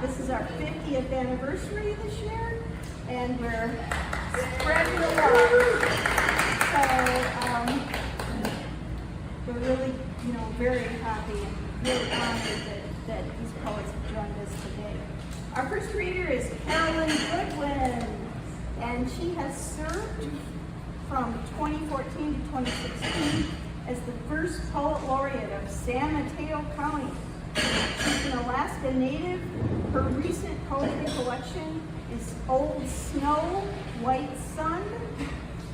This is our 50th anniversary this year, and we're spreading the love. So we're really, very happy and really honored that these poets have joined us today. Our first reader is Caroline Goodwin, and she has served from 2014 to 2016 as the first poet laureate of San Mateo County. She's an Alaska native. Her recent poetry collection is Old Snow, White Sun,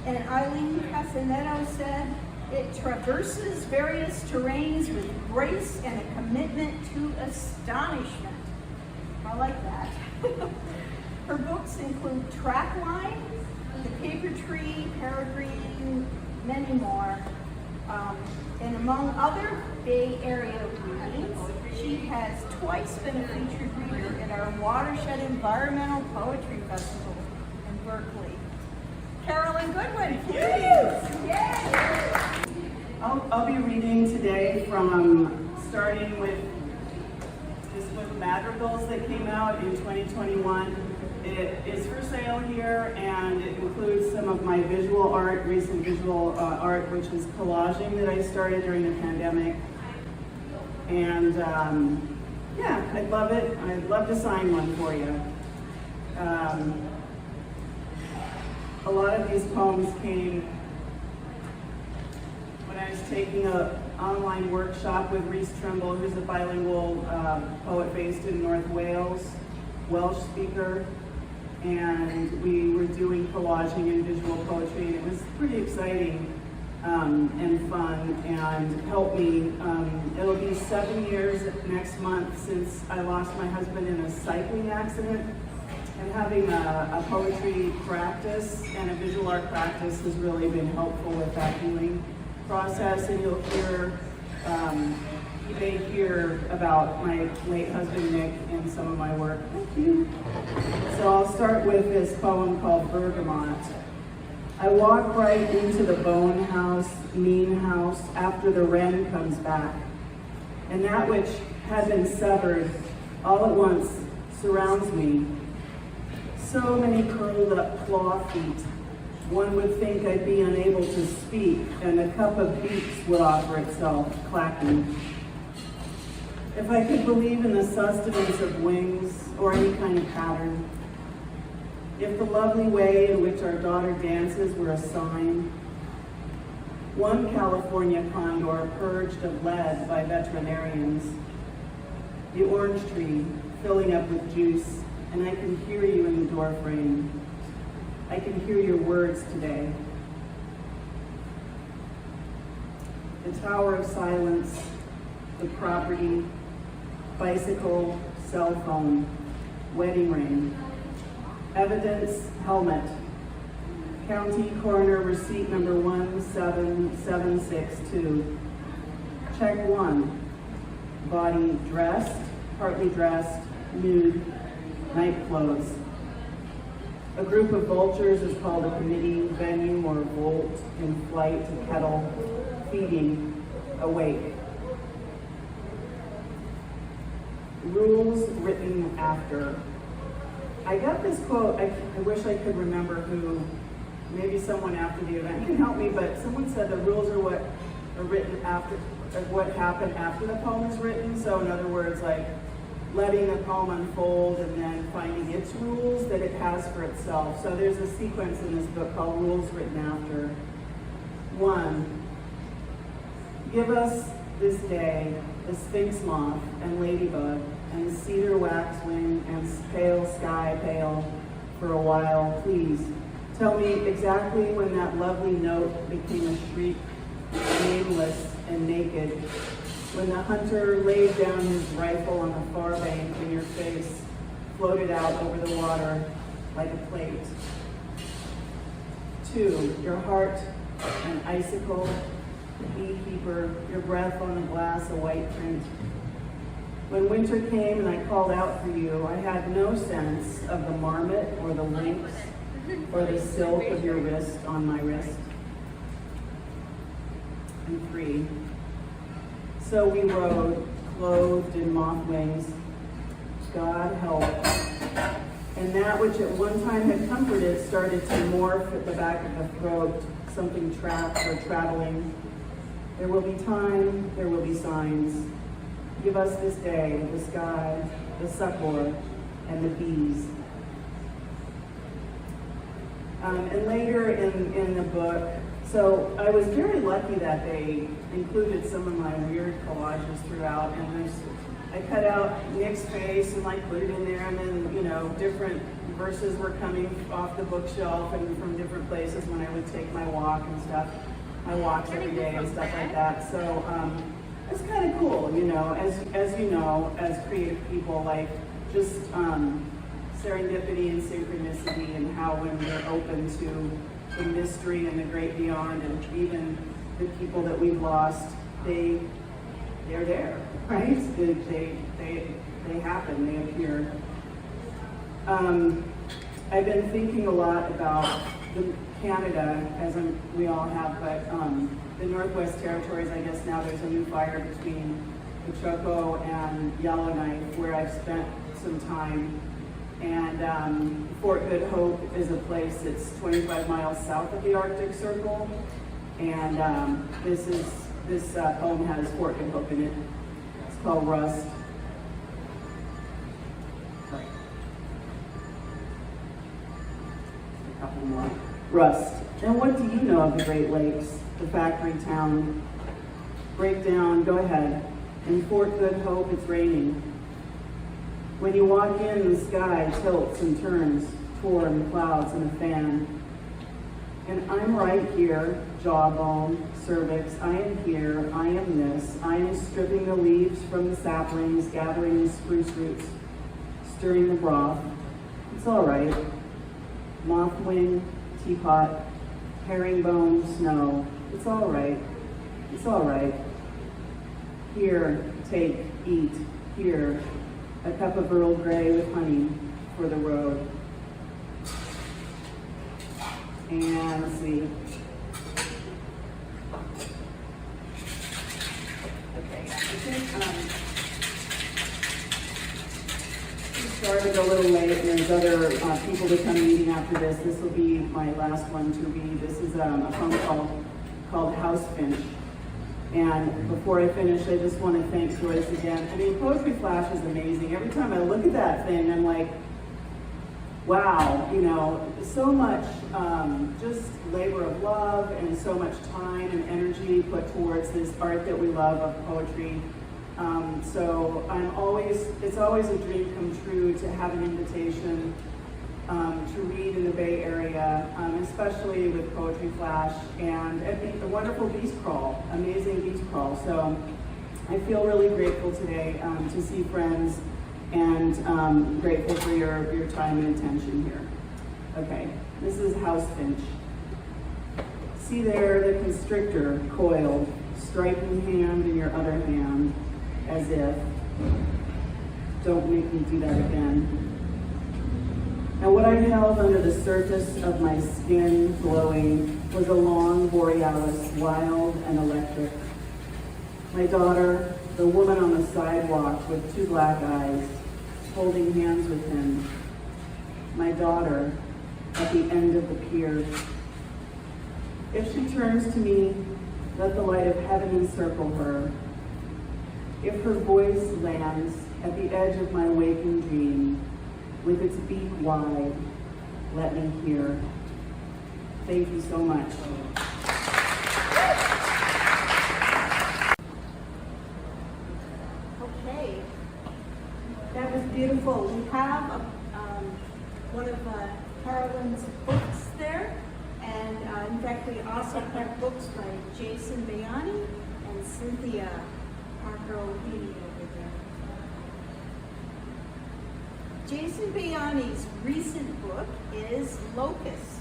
and Aileen Cassinetto said, it traverses various terrains with grace and a commitment to astonishment. I like that. Her books include Trapline, The Paper Tree, Peregrine, many more. And among other Bay Area readings, she has twice been a featured reader at our Watershed Environmental Poetry Festival in Berkeley. Caroline Goodwin, please. Yay! I'll be reading today from starting with this book Madrigals that came out in 2021. It is for sale here, and it includes some of my visual art, recent visual art, which is collaging that I started during the pandemic. And yeah, I'd love it. I'd love to sign one for you. A lot of these poems came when I was taking an online workshop with Rhys Trimble, who's a bilingual poet based in North Wales, Welsh speaker. And we were doing collaging and visual poetry, and it was pretty exciting and fun, and helped me. It'll be 7 years next month since I lost my husband in a cycling accident, and having a poetry practice and a visual art practice has really been helpful with that healing process. And you'll hear, you may hear about my late husband Nick in some of my work. Thank you. So I'll start with this poem called Bergamot. I walk right into the bone house, mean house, after the wren comes back. And that which had been severed all at once surrounds me. So many curled up claw feet. One would think I'd be unable to speak, and a cup of beaks would offer itself, clacking. If I could believe in the sustenance of wings or any kind of pattern, if the lovely way in which our daughter dances were a sign, one California condor purged of lead by veterinarians, the orange tree filling up with juice, and I can hear you in the doorframe. I can hear your words today. The Tower of Silence, the property, bicycle, cell phone, wedding ring, evidence, helmet, county coroner receipt number 17762. Check 1, body dressed, partly dressed, nude, night clothes. A group of vultures is called a committee, venue, or volt, in flight, a kettle, feeding, awake. Rules written after. I got this quote, I wish I could remember who, maybe someone after the event can help me, but someone said the rules are what are written after, what happened after the poem is written. So in other words, like letting the poem unfold and then finding its rules that it has for itself. So there's a sequence in this book called Rules Written After. 1, give us this day the sphinx moth and ladybug and cedar waxwing and pale sky pale for a while, please. Tell me exactly when that lovely note became a shriek, nameless and naked, when the hunter laid down his rifle on the far bank and your face floated out over the water like a plate. 2, your heart, an icicle, a beekeeper, your breath on the glass, a white print. When winter came and I called out for you, I had no sense of the marmot or the lynx or the silk of your wrist on my wrist. And 3, so we rode, clothed in moth wings, God help. And that which at one time had comforted started to morph at the back of the throat, something trapped or traveling. There will be time, there will be signs. Give us this day the sky, the succor, and the bees. And later in the book, so I was very lucky that they included some of my weird collages throughout, and I cut out Nick's face and like put it in there, and then, you know, different verses were coming off the bookshelf and from different places when I would take my walk and stuff. I walked every day and stuff like that. So it's kind of cool, you know, as you know, as creative people, like just serendipity and synchronicity, and how when we're open to the mystery and the great beyond, and even the people that we've lost, they're there, right? They happen, they appear. I've been thinking a lot about Canada, as we all have, but the Northwest Territories, I guess now there's a new fire between the Choco and Yellowknife, where I've spent some time. And Fort Good Hope is a place that's 25 miles south of the Arctic Circle. And this poem has Fort Good Hope in it. It's called Rust. Sorry. A couple more. Rust. And what do you know of the Great Lakes, the factory town? Break down, go ahead. In Fort Good Hope, it's raining. When you walk in, the sky tilts and turns toward the clouds and a fan. And I'm right here, jawbone, cervix, I am here, I am this. I am stripping the leaves from the saplings, gathering the spruce roots, stirring the broth. It's all right. Mothwing, teapot, herringbone, snow. It's all right. It's all right. Here, take, eat. Here, a cup of Earl Grey with honey for the road. And let's see. Okay, I think we started a little late, and there's other people to come meeting after this. This will be my last one to read. This is a poem called House Finch. And before I finish, I just want to thank Joyce again. I mean, Poetry Flash is amazing. Every time I look at that thing, I'm like, wow, you know, so much just labor of love and so much time and energy put towards this art that we love of poetry. So it's always a dream come true to have an invitation to read in the Bay Area, especially with Poetry Flash, and a wonderful Beast Crawl, amazing Beast Crawl. So I feel really grateful today to see friends, and grateful for your time and attention here. Okay, this is House Finch. See there the constrictor coiled, striking hand in your other hand, as if, don't make me do that again. And what I held under the surface of my skin glowing was a long borealis, wild and electric. My daughter, the woman on the sidewalk with two black eyes, holding hands with him. My daughter at the end of the pier. If she turns to me, let the light of heaven encircle her. If her voice lands at the edge of my waking dream, with its beak wide, let me hear. Thank you so much. Okay, that was beautiful. We have one of Caroline's books there, and in fact we also have books by Jason Bayani and Cynthia Parker-Ohene over there. Jason Bayani's recent book is Locust,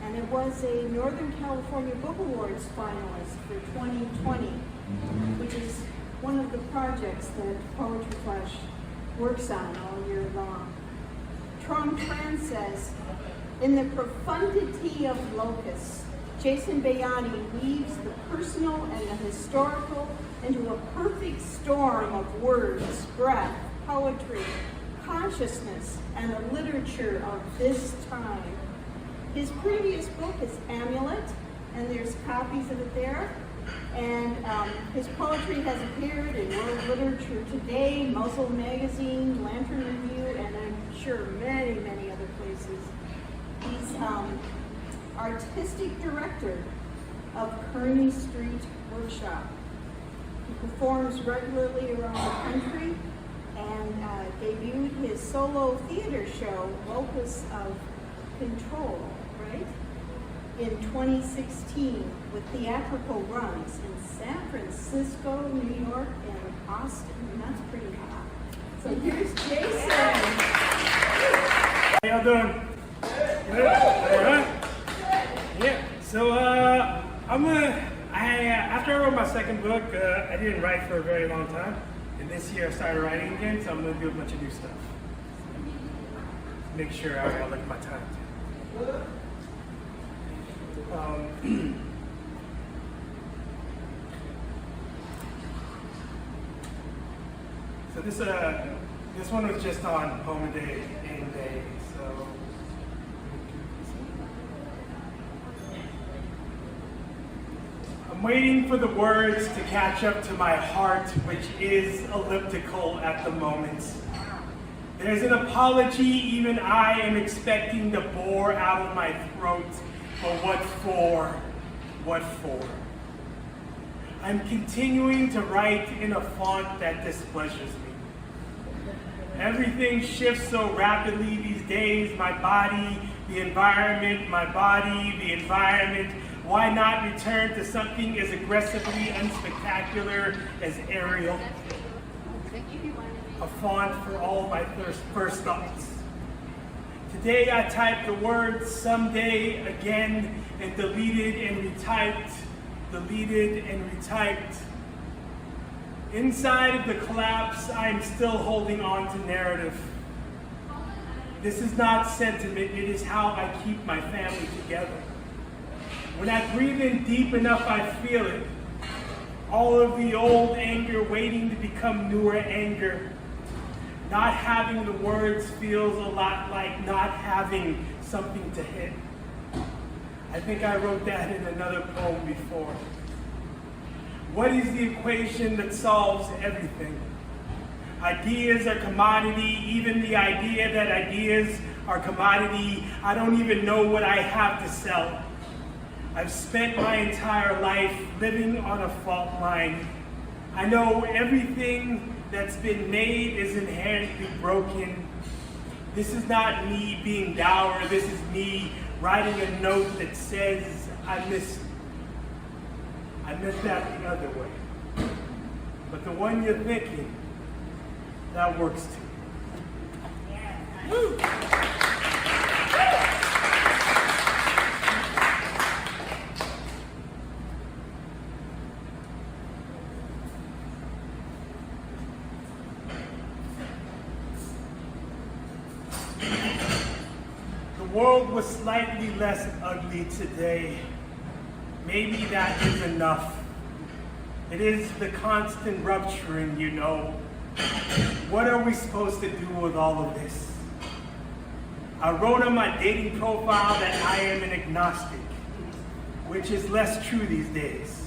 and it was a Northern California Book Awards finalist for 2020, which is one of the projects that Poetry Flash works on all year long. Trong Tran says, in the profundity of Locust, Jason Bayani weaves the personal and the historical into a perfect storm of words, breath, poetry, consciousness and the literature of this time. His previous book is Amulet, and there's copies of it there. And his poetry has appeared in World Literature Today, Muzzle Magazine, Lantern Review, and I'm sure many, many other places. He's artistic director of Kearney Street Workshop. He performs regularly around the country and debuted his solo theater show, Locus of Control, right? In 2016 with theatrical runs in San Francisco, New York, and Austin. And that's pretty hot. So here's Jason. How y'all doing? Good? All right? Yeah. So after I wrote my second book, I didn't write for a very long time. And this year I started writing again, so I'm gonna do a bunch of new stuff. Make sure I look at my time too. So this one was just on Poem a Day, Aim Day. So I'm waiting for the words to catch up to my heart, which is elliptical at the moment. There's an apology even I am expecting to bore out of my throat. But what for? What for? I'm continuing to write in a font that displeasures me. Everything shifts so rapidly these days. My body, the environment, my body, the environment. Why not return to something as aggressively unspectacular as Arial? A font for all my first thoughts. Today I typed the words someday again and deleted and retyped, deleted and retyped. Inside of the collapse, I am still holding on to narrative. This is not sentiment, it is how I keep my family together. When I breathe in deep enough, I feel it. All of the old anger waiting to become newer anger. Not having the words feels a lot like not having something to hit. I think I wrote that in another poem before. What is the equation that solves everything? Ideas are commodity, even the idea that ideas are commodity. I don't even know what I have to sell. I've spent my entire life living on a fault line. I know everything that's been made is inherently broken. This is not me being dour, this is me writing a note that says, I miss you. I meant that the other way. But the one you're thinking, that works too. Yeah. Woo. The world was slightly less ugly today. Maybe that is enough. It is the constant rupturing, you know. What are we supposed to do with all of this? I wrote on my dating profile that I am an agnostic, which is less true these days.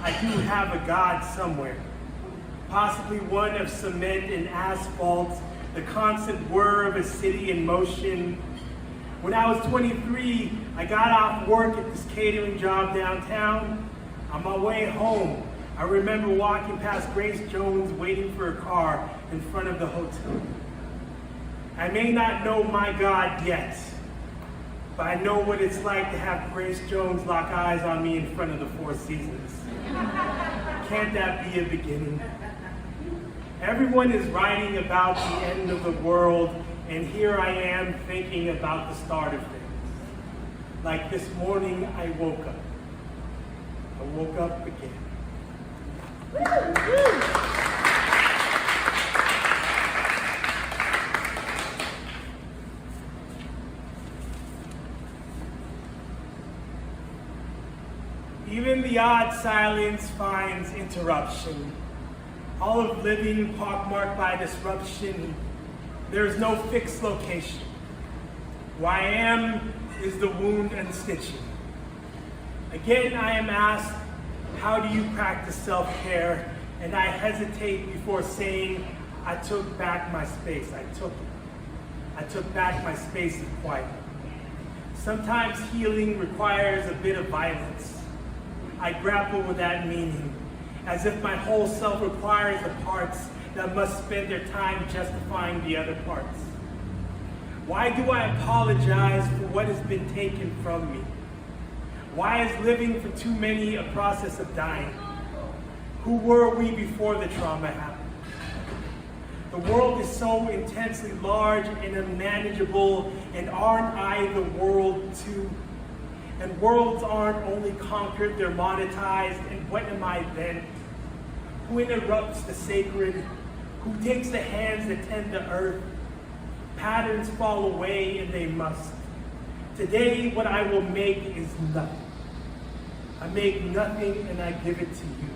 I do have a God somewhere, possibly one of cement and asphalt, the constant whir of a city in motion. When I was 23, I got off work at this catering job downtown. On my way home, I remember walking past Grace Jones waiting for a car in front of the hotel. I may not know my God yet, but I know what it's like to have Grace Jones lock eyes on me in front of the Four Seasons. Can't that be a beginning? Everyone is writing about the end of the world, and here I am thinking about the start of things. Like this morning, I woke up. I woke up again. Even the odd silence finds interruption. All of living pockmarked by disruption. There is no fixed location. Where I am is the wound and stitching. Again, I am asked, how do you practice self-care? And I hesitate before saying, I took back my space. I took back my space of quiet. Sometimes healing requires a bit of violence. I grapple with that meaning, as if my whole self requires the parts that must spend their time justifying the other parts. Why do I apologize for what has been taken from me? Why is living for too many a process of dying? Who were we before the trauma happened? The world is so intensely large and unmanageable, and aren't I the world too? And worlds aren't only conquered, they're monetized, and what am I then? Who interrupts the sacred? Who takes the hands that tend the earth? Patterns fall away, and they must. Today, what I will make is nothing. I make nothing, and I give it to you.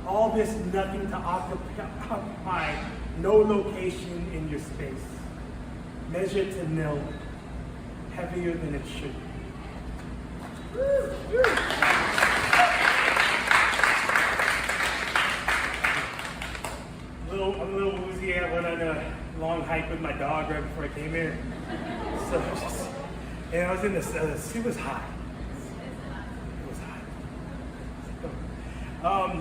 All this nothing to occupy no location in your space. Measured to nil, heavier than it should be. I'm a little woozy. I went on a long hike with my dog right before I came here. So, and I was in this, it was hot. It was hot.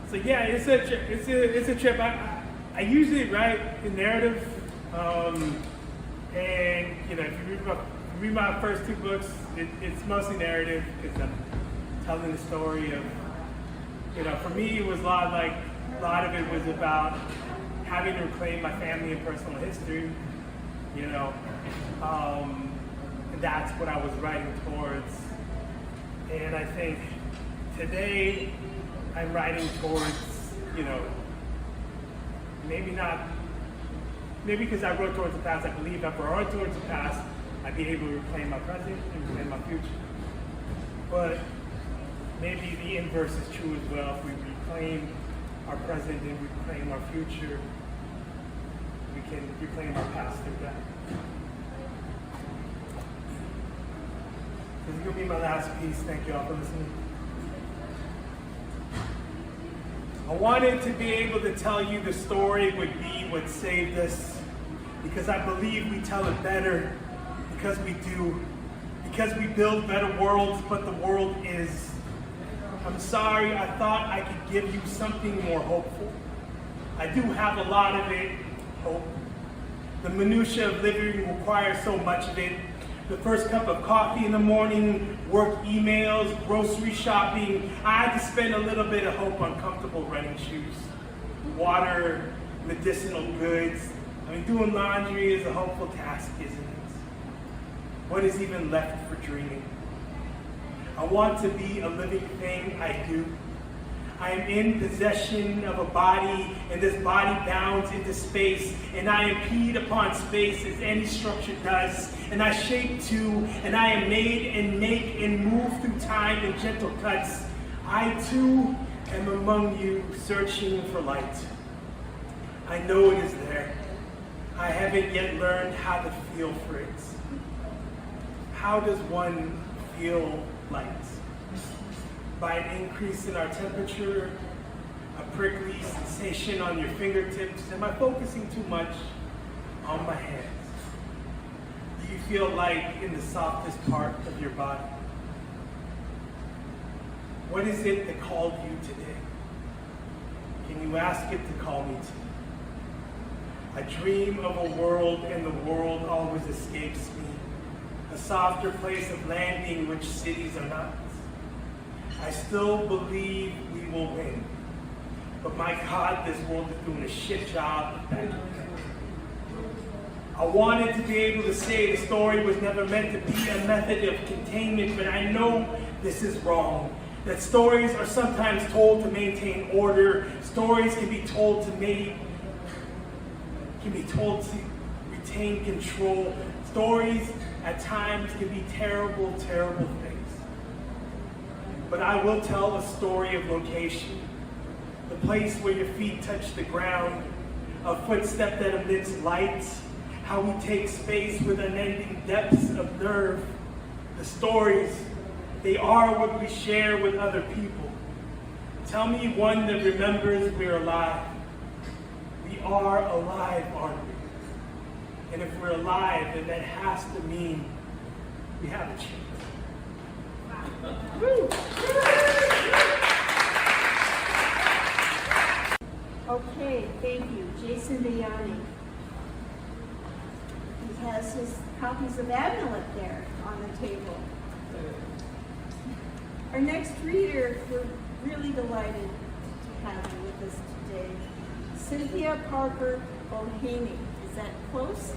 So yeah, it's a trip. I usually write in narrative, and you know, if you read my first two books, it's mostly narrative because I'm telling the story of, you know, for me it was a lot of it was about having to reclaim my family and personal history, you know, and that's what I was writing towards. And I think today I'm writing towards, you know, maybe because I wrote towards the past, I believe if I wrote towards the past, I'd be able to reclaim my present and reclaim my future. But maybe the inverse is true as well. If we reclaim our present and reclaim our future, we can reclaim our past through that. This is going to be my last piece. Thank you all for listening. I wanted to be able to tell you the story would be what saved us, because I believe we tell it better, because we do, because we build better worlds, but the world is. I'm sorry, I thought I could give you something more hopeful. I do have a lot of it, hope. The minutiae of living requires so much of it. The first cup of coffee in the morning, work emails, grocery shopping. I had to spend a little bit of hope on comfortable running shoes. Water, medicinal goods. I mean, doing laundry is a hopeful task, isn't it? What is even left for dreaming? I want to be a living thing, I do. I am in possession of a body, and this body bounds into space, and I impede upon space as any structure does, and I shape too, and I am made and make and move through time in gentle cuts. I too am among you, searching for light. I know it is there. I haven't yet learned how to feel for it. How does one feel light? By an increase in our temperature, a prickly sensation on your fingertips. Am I focusing too much on my hands? Do you feel light in the softest part of your body? What is it that called you today? Can you ask it to call me to? I dream of a world, and the world always escapes me. A softer place of landing which cities are not. I still believe we will win. But my God, this world is doing a shit job of that. I wanted to be able to say the story was never meant to be a method of containment, but I know this is wrong. That stories are sometimes told to maintain order. Stories can be told to retain control. Stories at times can be terrible, terrible things. But I will tell a story of location, the place where your feet touch the ground, a footstep that emits light, how we take space with unending depths of nerve. The stories, they are what we share with other people. Tell me one that remembers we're alive. We are alive, aren't we? And if we're alive, then that has to mean we have a chance. Woo. Okay, thank you. Jason Bayani. He has his copies of Amulet there on the table. Our next reader, we're really delighted to have you with us today. Cynthia Parker-Ohene. Is that close?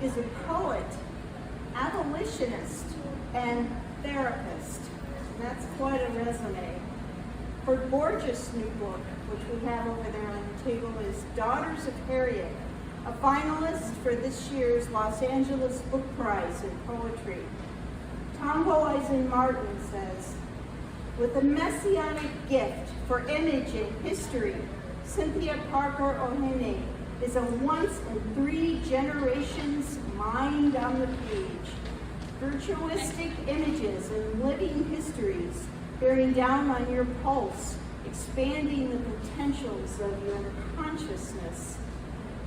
Is a poet, abolitionist, and therapist. And that's quite a resume. Her gorgeous new book, which we have over there on the table, is Daughters of Harriet, a finalist for this year's Los Angeles Book Prize in Poetry. Tom Hoeisen Martin says, with a messianic gift for image and history, Cynthia Parker-Ohene is a once-in-3 generations mind on the page. Virtuistic images and living histories bearing down on your pulse, expanding the potentials of your consciousness.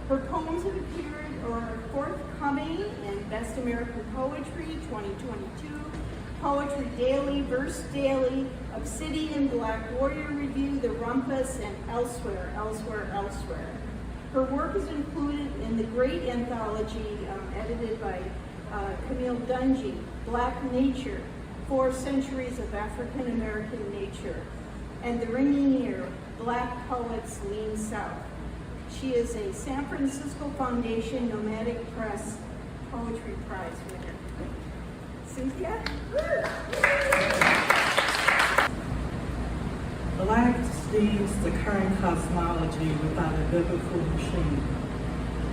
Her poems have appeared or are forthcoming in Best American Poetry 2022, Poetry Daily, Verse Daily, Obsidian, Black Warrior Review, The Rumpus, and elsewhere. Her work is included in the great anthology edited by Camille Dungy, Black Nature, 4 Centuries of African American Nature, and The Ringing Ear, Black Poets Lean South. She is a San Francisco Foundation Nomadic Press Poetry Prize winner. Cynthia? Black steams the current cosmology without a biblical machine.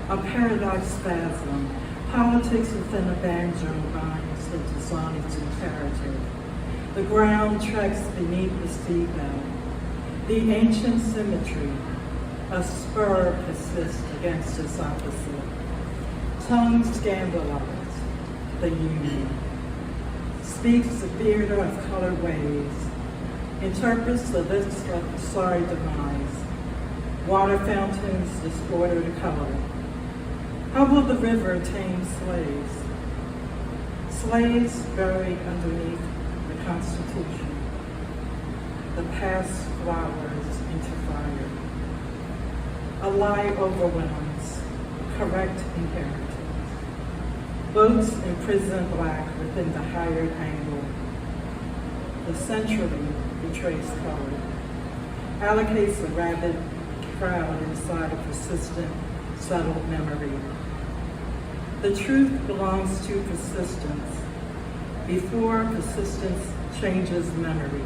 A paradox spasm, politics within a banjo binds into sonics imperative. The ground treks beneath the seabed. The ancient symmetry, a spur persists against its opposite. Tongue scandalized, the union. Speaks the theater of colored ways. Interprets the list of sorry demise. Water fountains disordered color. How will the river tame slaves? Slaves buried underneath the Constitution. The past flowers into fire. A lie overwhelms, correct inheritance. Boats imprison black within the hired angle. The century betrays color. Allocates a rabid crowd inside a persistent, settled memory. The truth belongs to persistence before persistence changes memory.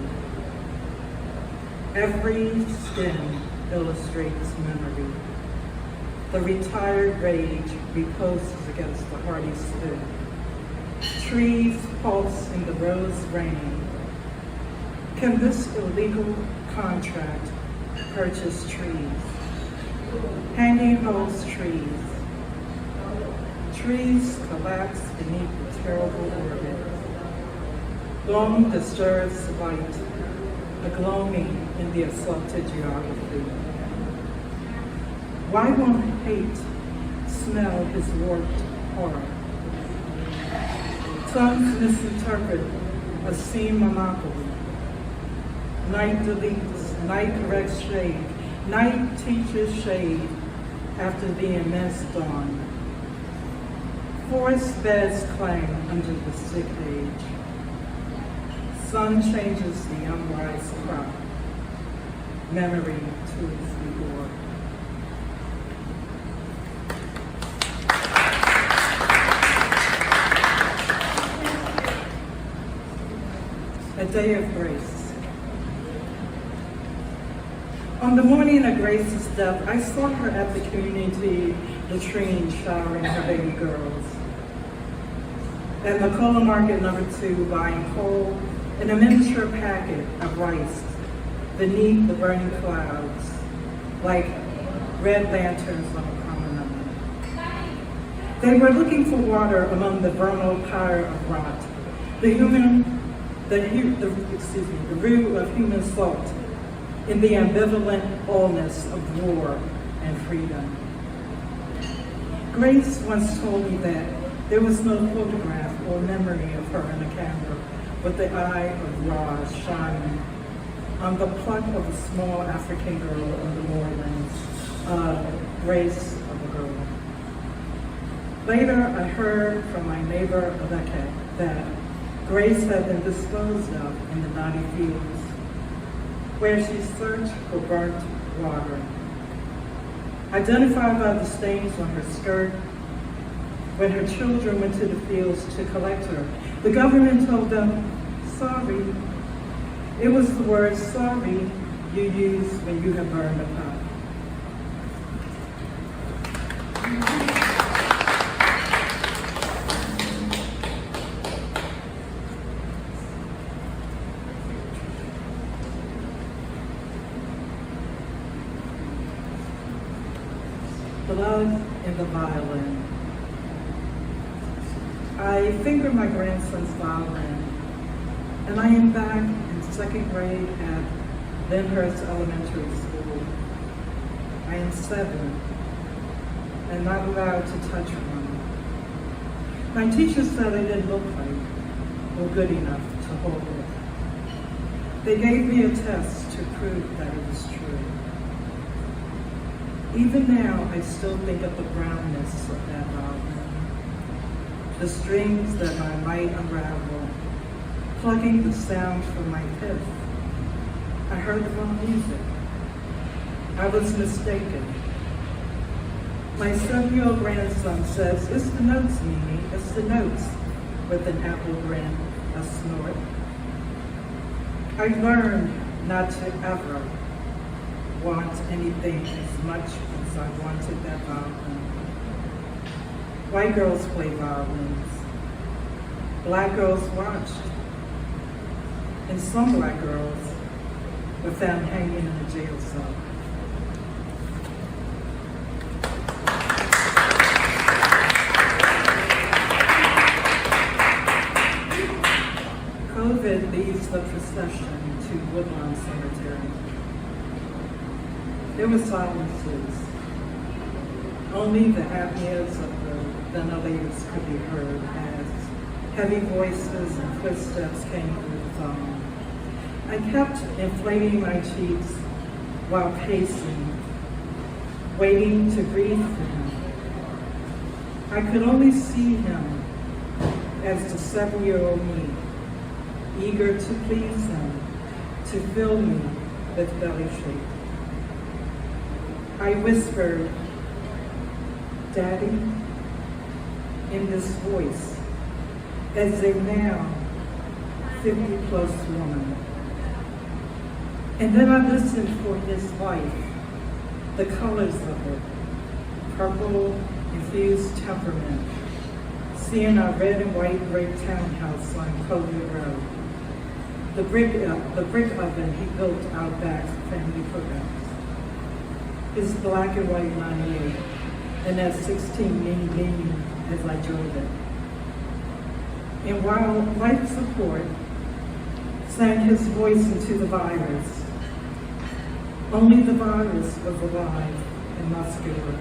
Every skin illustrates memory. The retired rage reposes against the hardy spit. Trees pulse in the rose rain. Can this illegal contract purchase trees? Hanging holds trees. Trees collapse beneath the terrible orbit. Gloam disturbs light, the gloaming in the assaulted geography. Why won't hate smell his warped horror? Tongues misinterpret a scene monopoly. Night deletes, night corrects shade. Night teaches shade after the immense dawn. Forest beds clang under the sick age. Sun changes the unwise crop. Memory tools the ore. A day of grace. On the morning of Grace's death, I saw her at the community latrine showering her baby girls. At McCullough Market No. 2, buying coal in a miniature packet of rice beneath the burning clouds, like red lanterns on a promenade. They were looking for water among the vernal pyre of rot, the root of human salt, in the ambivalent allness of war and freedom. Grace once told me that there was no photograph or memory of her in a camera, but the eye of Ra shining on the pluck of a small African girl in the moorlands, grace of a girl. Later, I heard from my neighbor that Grace had been disposed of in the knotty fields, where she searched for burnt water. Identified by the stains on her skirt, when her children went to the fields to collect her, the government told them, sorry. It was the word sorry you use when you have burned a pot. Blood in the violin. I finger my grandson's violin, and I am back in second grade at Lyndhurst Elementary School. I am 7 and not allowed to touch one. My teacher said I didn't look right or good enough to hold it. They gave me a test to prove that it was true. Even now, I still think of the brownness of that violin, the strings that I might unravel, plugging the sound from my pith. I heard the wrong music. I was mistaken. My 7-year-old grandson says, it's the notes, Mimi, it's the notes, with an apple grin, a snort. I learned not to ever want anything as much as I wanted that violin. White girls play violins. Black girls watched. And some black girls were found hanging in a jail cell. COVID leads the procession to Woodlawn Cemetery. There were silences. Only the apneas of the ventilators could be heard as heavy voices and footsteps came through the phone. I kept inflating my cheeks while pacing, waiting to breathe for him. I could only see him as the 7-year-old me, eager to please him, to fill me with belly shake. I whispered, Daddy, in this voice, as a now 50-plus woman. And then I listened for his life, the colors of it, purple, infused temperament, seeing our red and white brick townhouse on Collier Road, the brick oven he built out back for family cookouts, his black and white 98, and that 16 mini as I drove it. And while life support sang his voice into the virus, only the virus was alive and muscular,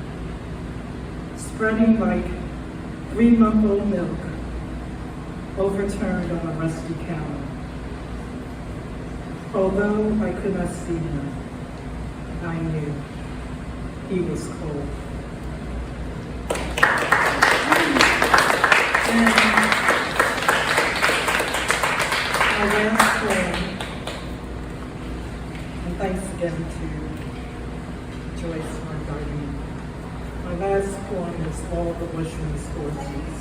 spreading like 3-month-old milk overturned on a rusty counter. Although I could not see him, I knew he was cold. And our last poem, and thanks again to Joyce, my guardian. My last poem is All the Bushman's Horses.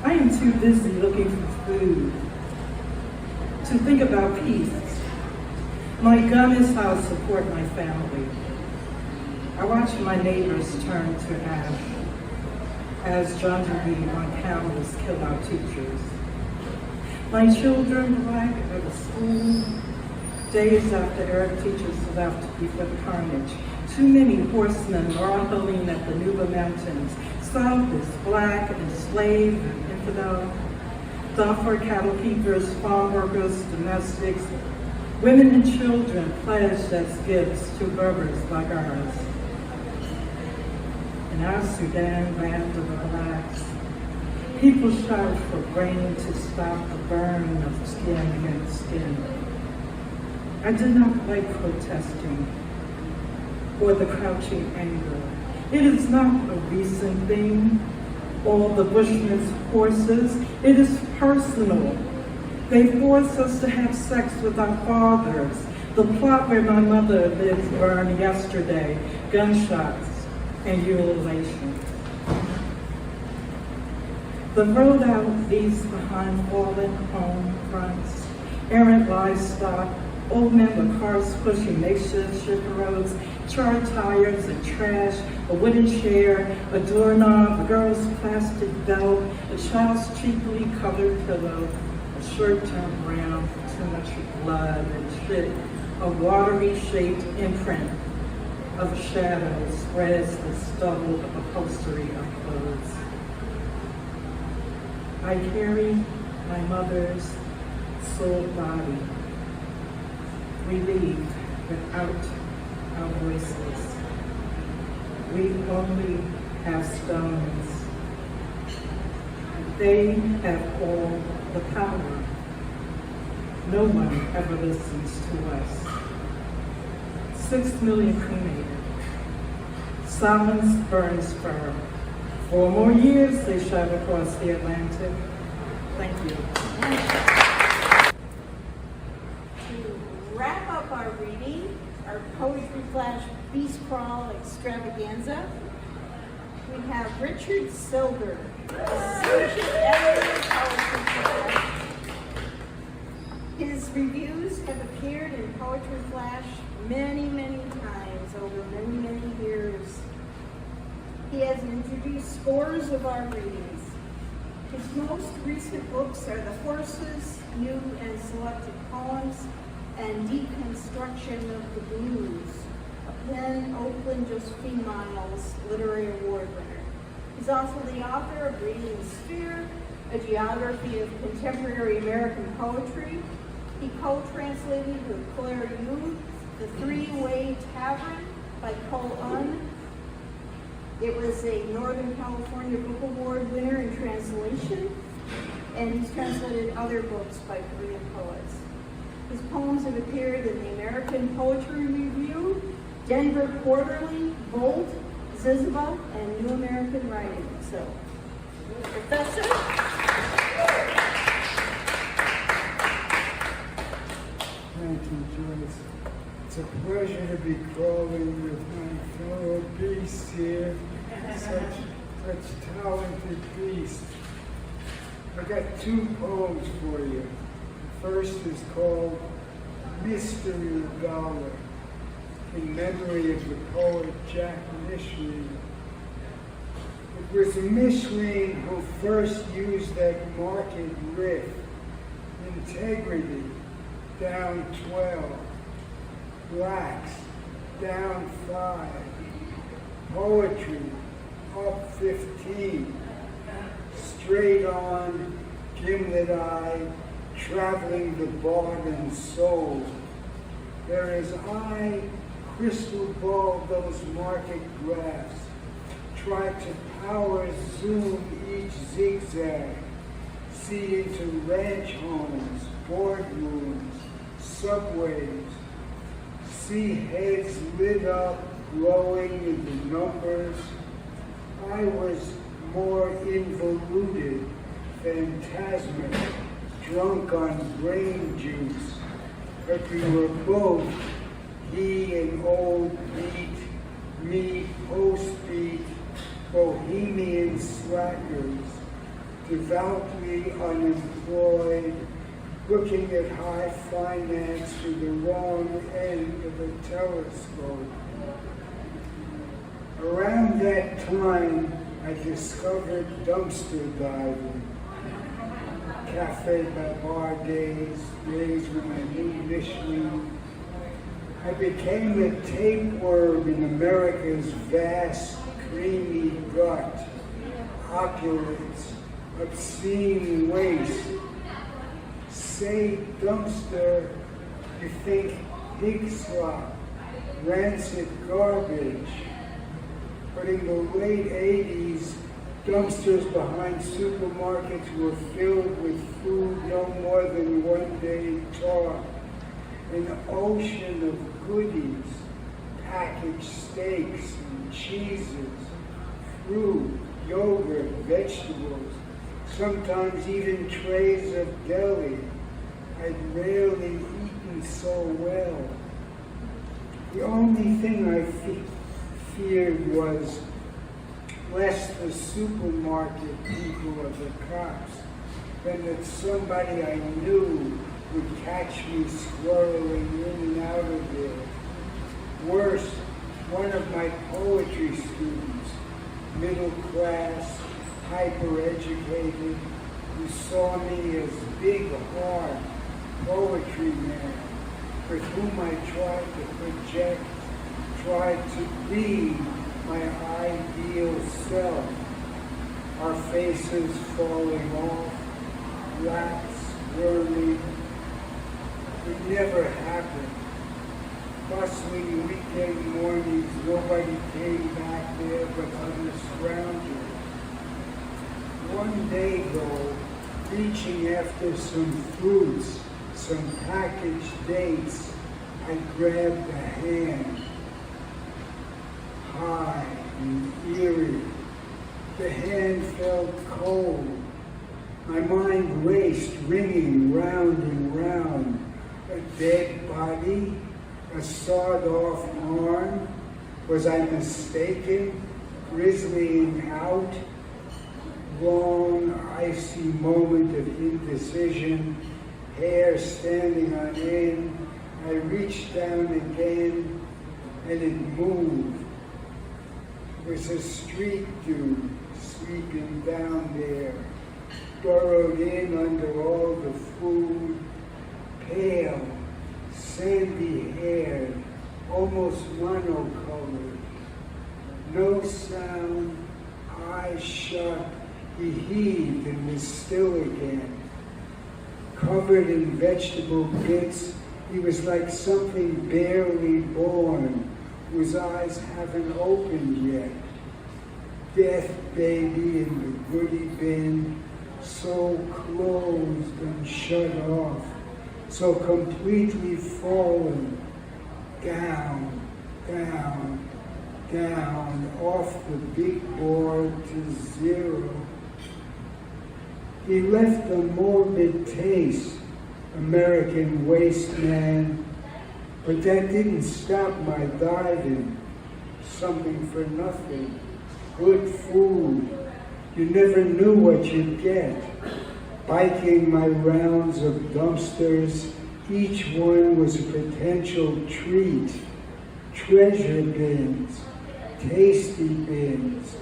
I am too busy looking for food to think about peace. My gun is how I support my family. I watch my neighbors turn to ash as John Dewey on camels kill our teachers. My children lack at a school Days after Arab teachers left before the carnage, too many horsemen rolling at the Nuba Mountains. South is black, enslaved, and infidel. Darfur cattle keepers, farm workers, domestics, women and children pledged as gifts to Berbers like ours. In our Sudan land of the blacks, people shout for rain to stop the burn of skin against skin. I did not like protesting or the crouching anger. It is not a recent thing. All the Bushmen's horses, it is personal. They force us to have sex with our fathers. The plot where my mother lived burned yesterday, gunshots and mutilation. The road out leaves behind fallen home fronts, errant livestock, old men with cars pushing makeshift ship roads, charred tires and trash, a wooden chair, a doorknob, a girl's plastic belt, a child's cheaply colored pillow, a shirt turned brown, too much blood and shit, a watery shaped imprint of a shadow spreads the stubbled upholstery of clothes. I carry my mother's soul body. We leave without our voices. We only have stones. They have all the power. No one ever listens to us. 6 million cremated. Silence burns firm. 4 more years they shot across the Atlantic. Thank you. To wrap up our reading, our Poetry Flash Beast Crawl extravaganza, we have Richard Silberg, Associate Editor of Poetry Flash. His reviews have appeared in Poetry Flash many, many times over many, many years. He has introduced scores of our readings. His most recent books are The Horses, New and Selected Poems, and Deconstruction of the Blues, a Penn Oakland Josephine Miles Literary Award winner. He's also the author of Reading the Sphere, a geography of contemporary American poetry. He co-translated with Claire Yu, The Three-Way Tavern by Cole Un. It was a Northern California Book Award winner in translation, and he's translated other books by Korean poets. His poems have appeared in the American Poetry Review, Denver Quarterly, Volt, Zizba, and New American Writing. So, Professor. Thank you, Joyce. It's a pleasure to be crawling with my fellow beasts here. Such talented beasts. I got 2 poems for you. The first is called Mystery Dollar, in memory of the poet Jack Micheline. It was Micheline who first used that market riff, integrity, down 12, blacks, down 5, poetry, up 15, straight on, gimlet eye, traveling the bargain soul. Whereas I crystal ball those market graphs, try to power zoom each zigzag, see into ranch homes, boardrooms, subways, see heads lit up, glowing in the numbers. I was more involuted, phantasmic, drunk on brain juice, but we were both, he an old beat, me post-beat, bohemian slackers, devoutly unemployed, looking at high finance through the wrong end of a telescope. Around that time, I discovered dumpster diving, cafe by bar days when I knew Micheline I became a tapeworm in America's vast, creamy gut, opulence, obscene waste. Say dumpster, you think pig slop, rancid garbage. But in the late 80s, dumpsters behind supermarkets were filled with food no more than 1 day taught. An ocean of goodies, packaged steaks and cheeses, fruit, yogurt, vegetables, sometimes even trays of deli. I'd rarely eaten so well. The only thing I feared was less the supermarket people of the cops than that somebody I knew would catch me squirreling in and out of there. Worse, one of my poetry students, middle class, hyper-educated, who saw me as big heart, poetry man, with whom I tried to project, tried to be my ideal self. Our faces falling off, laps whirling. It never happened. Bustling weekend mornings, nobody came back there but other scroungers. One day though, reaching after some fruits, some packaged dates, I grabbed a hand. High and eerie. The hand felt cold. My mind raced, ringing round and round. A dead body, a sawed-off arm. Was I mistaken? Grizzlying out. Long, icy moment of indecision. Hair standing on end. I reached down again, and it moved. It was a street dude sleeping down there, burrowed in under all the food, pale, sandy-haired, almost mono-colored. No sound, eyes shut, he heaved and was still again. Covered in vegetable bits, he was like something barely born, whose eyes haven't opened yet. Death baby in the goodie bin, so closed and shut off, so completely fallen, down, down, down, off the big board to zero. He left a morbid taste, American waste man, but that didn't stop my diving. Something for nothing, good food. You never knew what you'd get. Biking my rounds of dumpsters, each one was a potential treat. Treasure bins, tasty bins,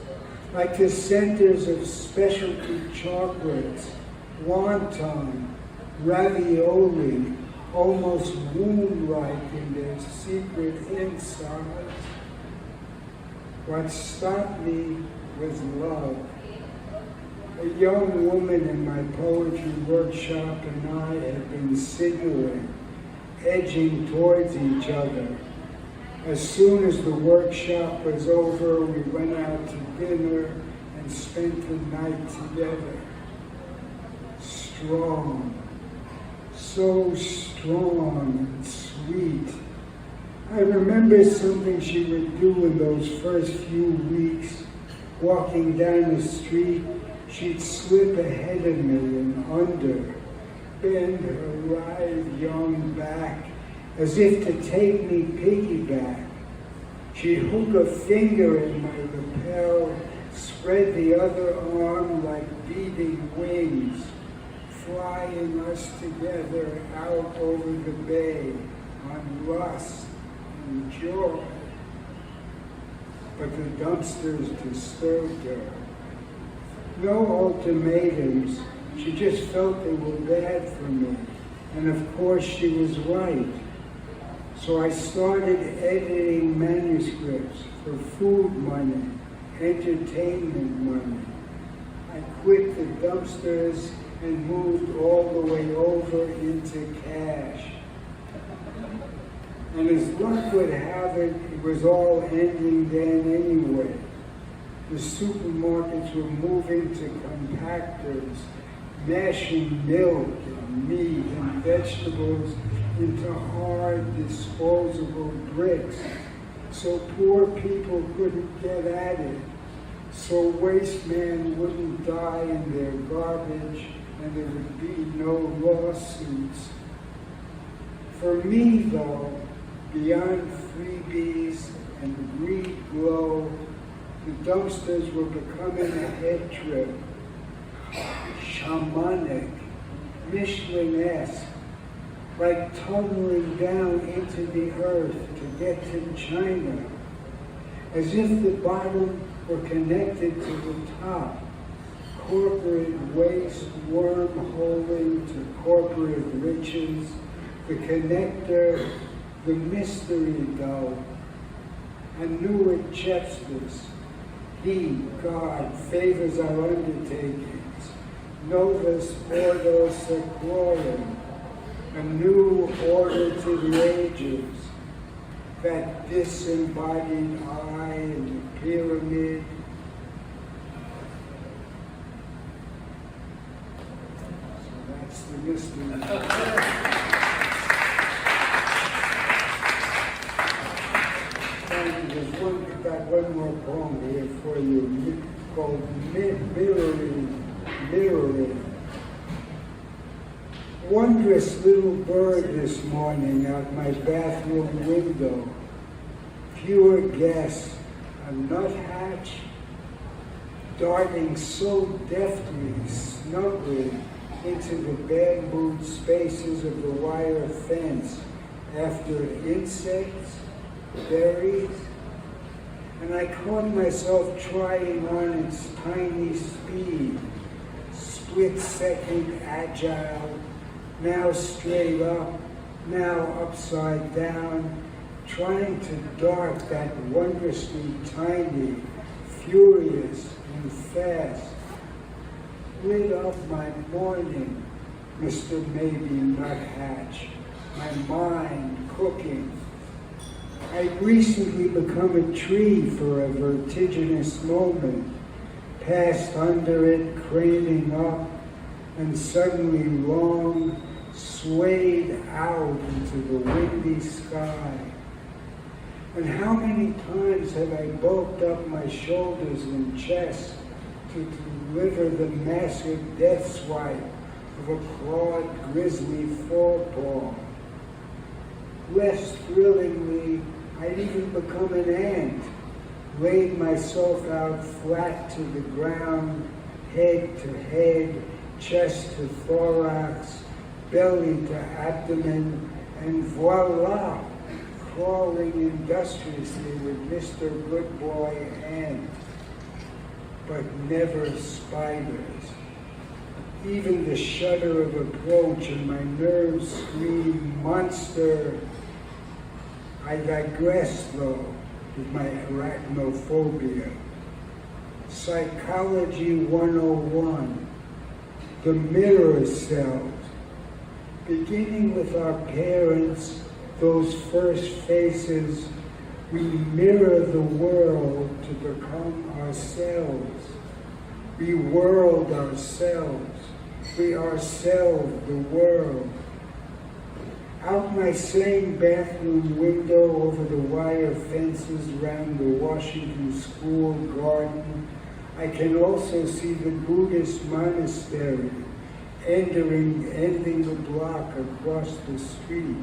like the centers of specialty chocolates, wonton, ravioli, almost womb-like in their secret insides. What stopped me was love. A young woman in my poetry workshop and I had been signaling, edging towards each other. As soon as the workshop was over, we went out to dinner and spent the night together. Strong, so strong and sweet. I remember something she would do in those first few weeks. Walking down the street, she'd slip ahead of me and under, bend her lithe young back, as if to take me piggyback. She'd hook a finger in my lapel, spread the other arm like beating wings, flying us together out over the bay on lust and joy. But the dumpsters disturbed her. No ultimatums, she just felt they were bad for me. And of course she was right. So I started editing manuscripts for food money, entertainment money. I quit the dumpsters and moved all the way over into cash. And as luck would have it, it was all ending then anyway. The supermarkets were moving to compactors, mashing milk and meat and vegetables into hard, disposable bricks, so poor people couldn't get at it, so waste man wouldn't die in their garbage, and there would be no lawsuits. For me, though, beyond freebies and the greed glow, the dumpsters were becoming a head trip, shamanic, Michelin-esque, like tunneling down into the earth to get to China, as if the bottom were connected to the top, corporate waste wormholing to corporate riches, the connector, the mystery though. And knew it checks this. He, God, favors our undertakings. Novus Ordo Seclorum, a new order to the ages. That disembodied eye in the pyramid. So that's the mystery. I've got one more poem here for you called Mirroring. Wondrous little bird this morning out my bathroom window. Pure guess, a nuthatch, darting so deftly, snugly into the bambooed spaces of the wire fence after insects, berries, and I caught myself trying on its tiny speed, split-second agile, now straight up, now upside down, trying to dart that wondrously tiny, furious and fast. Lit up my morning, Mr. Maybe Nuthatch, my mind cooking. I'd recently become a tree for a vertiginous moment, passed under it, craning up, and suddenly long, swayed out into the windy sky. And how many times have I bulked up my shoulders and chest to deliver the massive death swipe of a clawed grizzly forepaw. Less thrillingly, I'd even become an ant, laid myself out flat to the ground, head to head, chest to thorax, belly to abdomen, and voila, crawling industriously with Mr. Good Boy Ant. But never spiders. Even the shudder of approach and my nerves scream, monster. I digress, though, with my arachnophobia. Psychology 101, the mirror cells. Beginning with our parents, those first faces, we mirror the world to become ourselves. We world ourselves. We ourselves the world. Out my same bathroom window over the wire fences around the Washington School garden, I can also see the Buddhist monastery ending the block across the street.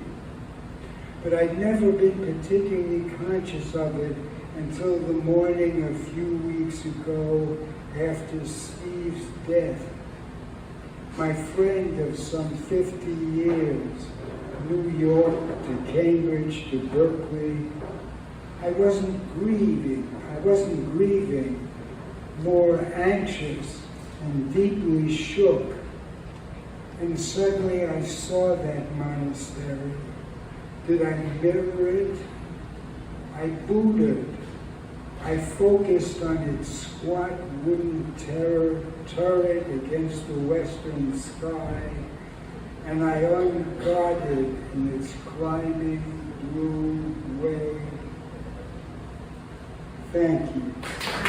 But I'd never been particularly conscious of it until the morning a few weeks ago after Steve's death. My friend of some 50 years, New York to Cambridge to Berkeley. I wasn't grieving, more anxious and deeply shook. And suddenly I saw that monastery, Did I mirror it? I booted. I focused on its squat wooden turret against the western sky, and I unguarded in its climbing blue way. Thank you.